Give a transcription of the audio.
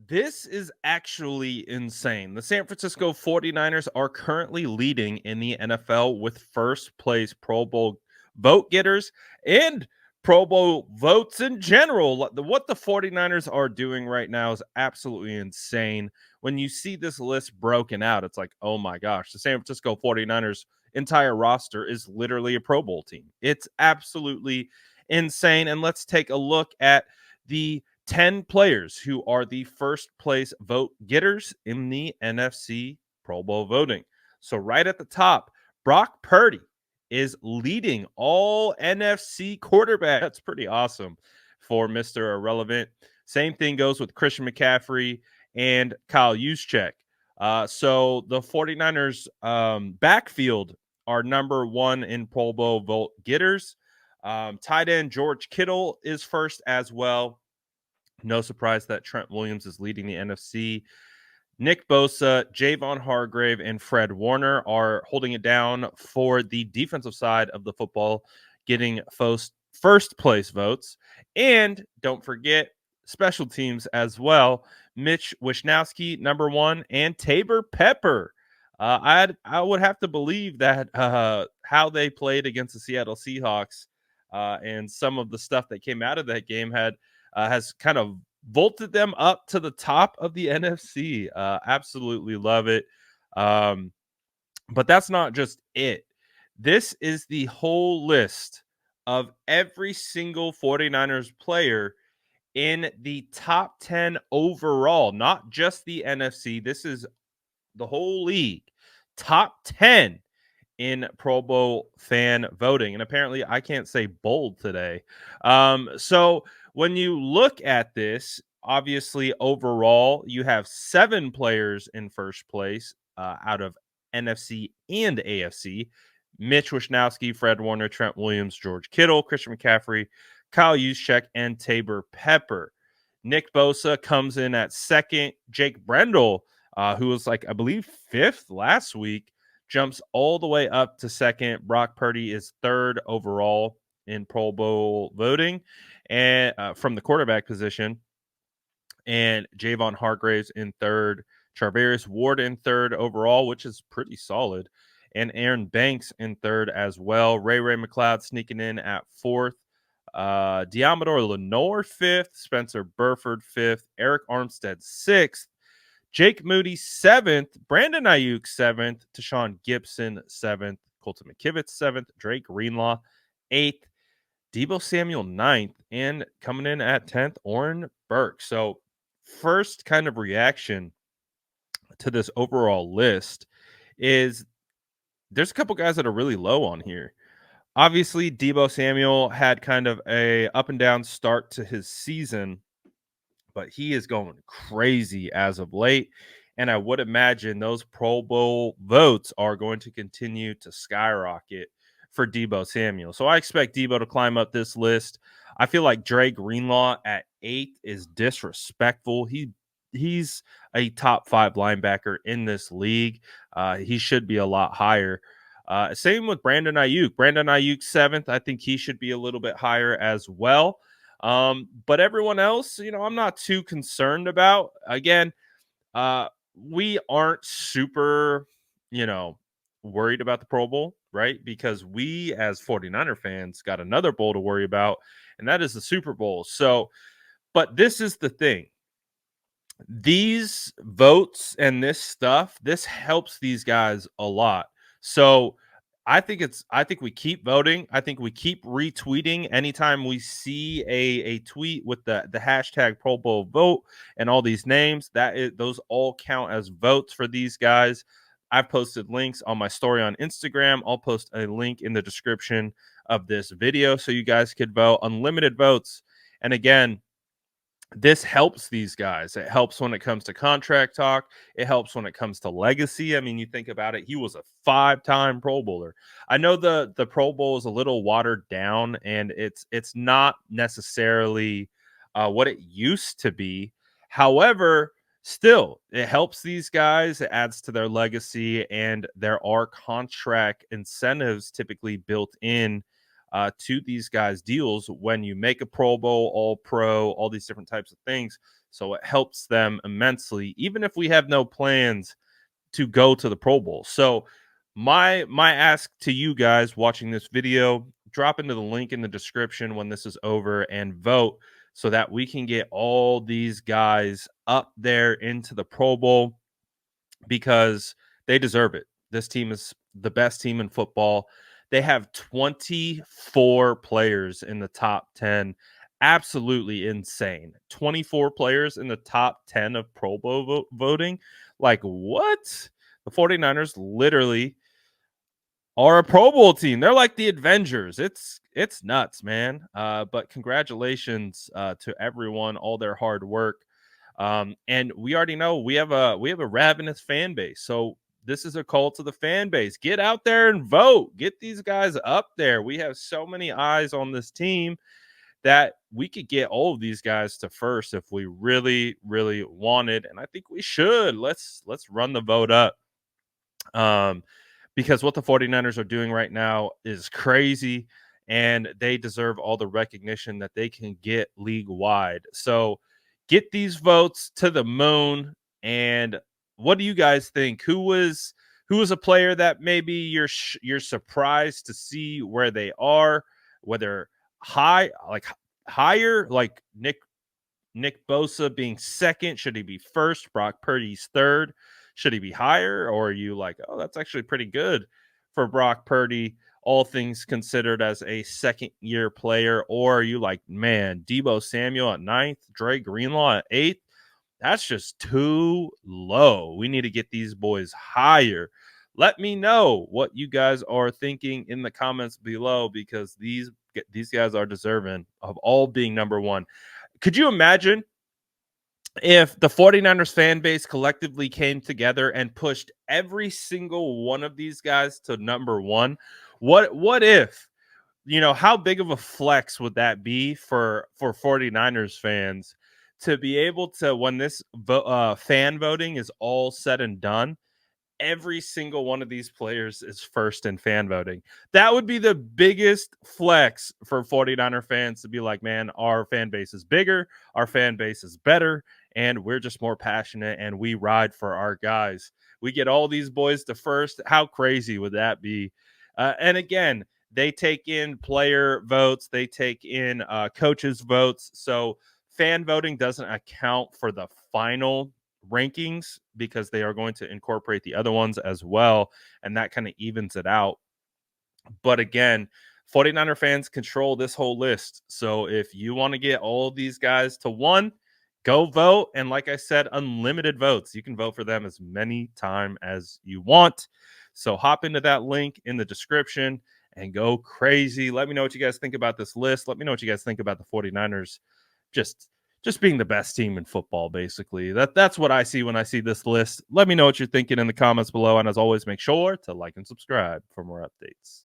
This is actually insane. The San Francisco 49ers are currently leading in the NFL with first place Pro Bowl vote getters and Pro Bowl votes in general. What the 49ers are doing right now is absolutely insane. When you see this list broken out, it's like, oh my gosh, the San Francisco 49ers entire roster is literally a Pro Bowl team. It's absolutely insane. And let's take a look at the 10 players who are the first place vote getters in the NFC Pro Bowl voting. So, right at the top, Brock Purdy is leading all NFC quarterbacks. That's pretty awesome for Mr. Irrelevant. Same thing goes with Christian McCaffrey and Kyle Juszczyk. So the 49ers backfield are number one in Pro Bowl vote getters. Tight end George Kittle is first as well. No surprise that Trent Williams is leading the NFC. Nick Bosa, Javon Hargrave, and Fred Warner are holding it down for the defensive side of the football, getting first place votes. And don't forget special teams as well. Mitch Wishnowsky, number one, and Tabor Pepper. I would have to believe that how they played against the Seattle Seahawks and some of the stuff that came out of that game has kind of vaulted them up to the top of the NFC. Absolutely love it. Um, but that's not just it. This is the whole list of every single 49ers player in the top 10 overall, not just the NFC. This is the whole league. Top 10 in Pro Bowl fan voting. And apparently I can't say bold today. So when you look at this, obviously overall, you have 7 players in first place out of NFC and AFC. Mitch Wishnowsky, Fred Warner, Trent Williams, George Kittle, Christian McCaffrey, Kyle Juszczyk, and Tabor Pepper. Nick Bosa comes in at second. Jake Brendel, who was like, I believe, fifth last week, jumps all the way up to second. Brock Purdy is third overall in Pro Bowl voting, and from the quarterback position, and Javon Hargraves in third. Charvarius Ward in third overall, which is pretty solid, and Aaron Banks in third as well. Ray McLeod sneaking in at fourth. Diamador Lenore fifth. Spencer Burford fifth. Eric Armstead sixth. Jake Moody seventh, Brandon Ayuk seventh, Tashawn Gibson seventh, Colton McKivitz seventh, Drake Greenlaw eighth, Debo Samuel ninth, and coming in at 10th, Oren Burke. So, first kind of reaction to this overall list is there's a couple guys that are really low on here. Obviously, Debo Samuel had kind of a up and down start to his season, but he is going crazy as of late. And I would imagine those Pro Bowl votes are going to continue to skyrocket for Debo Samuel. So I expect Debo to climb up this list. I feel like Dre Greenlaw at 8 is disrespectful. He's a top 5 linebacker in this league. He should be a lot higher. Same with Brandon Ayuk. Brandon Ayuk 7th. I think he should be a little bit higher as well. But everyone else, I'm not too concerned about. Again, we aren't super, worried about the Pro Bowl, right? Because we as 49er fans got another bowl to worry about, and that is the Super Bowl. So, but this is the thing. These votes and this stuff, this helps these guys a lot. So, I think we keep voting. I think we keep retweeting anytime we see a tweet with the hashtag Pro Bowl vote and all these names. Those all count as votes for these guys. I've posted links on my story on Instagram. I'll post a link in the description of this video so you guys could vote. Unlimited votes. And again, this helps these guys. It helps when it comes to contract talk. It helps when it comes to legacy. I mean, you think about it, he was a 5-time Pro Bowler. I know the Pro Bowl is a little watered down and it's not necessarily what it used to be. However, still, it helps these guys. It adds to their legacy, and there are contract incentives typically built in to these guys' deals when you make a Pro Bowl, All Pro, all these different types of things. So it helps them immensely, even if we have no plans to go to the Pro Bowl. So my ask to you guys watching this video, drop into the link in the description when this is over and vote so that we can get all these guys up there into the Pro Bowl because they deserve it. This team is the best team in football. They have 24 players in the top 10. Absolutely insane. 24 players in the top 10 of Pro Bowl voting. Like, what? The 49ers literally are a Pro Bowl team. They're like the Avengers. It's nuts, man. But congratulations to everyone, all their hard work. And we already know we have a ravenous fan base. So this is a call to the fan base. Get out there and vote. Get these guys up there. We have so many eyes on this team that we could get all of these guys to first if we really, really wanted. And I think we should. Let's run the vote up. Um, because what the 49ers are doing right now is crazy and they deserve all the recognition that they can get league wide. So get these votes to the moon. And what do you guys think? Who was a player that maybe you're surprised to see where they are, whether higher, like Nick Bosa being second? Should he be first? Brock Purdy's third. Should he be higher? Or are you like, oh, that's actually pretty good for Brock Purdy, all things considered, as a second year player? Or are you like, man, Debo Samuel at ninth, Dre Greenlaw at eighth? That's just too low. We need to get these boys higher. Let me know what you guys are thinking in the comments below because these guys are deserving of all being number one. Could you imagine if the 49ers fan base collectively came together and pushed every single one of these guys to number one? What if, how big of a flex would that be for 49ers fans to be able to, when this fan voting is all said and done, every single one of these players is first in fan voting? That would be the biggest flex for 49er fans to be like, man, our fan base is bigger, our fan base is better, and we're just more passionate and we ride for our guys. We get all these boys to first. How crazy would that be? And again, they take in player votes, they take in coaches' votes. So fan voting doesn't account for the final rankings because they are going to incorporate the other ones as well, and that kind of evens it out. But again, 49er fans control this whole list. So if you want to get all of these guys to one, go vote. And like I said, unlimited votes. You can vote for them as many times as you want. So hop into that link in the description and go crazy. Let me know what you guys think about this list. Let me know what you guys think about the 49ers just being the best team in football, basically. That's what I see when I see this list. Let me know what you're thinking in the comments below. And as always, make sure to like and subscribe for more updates.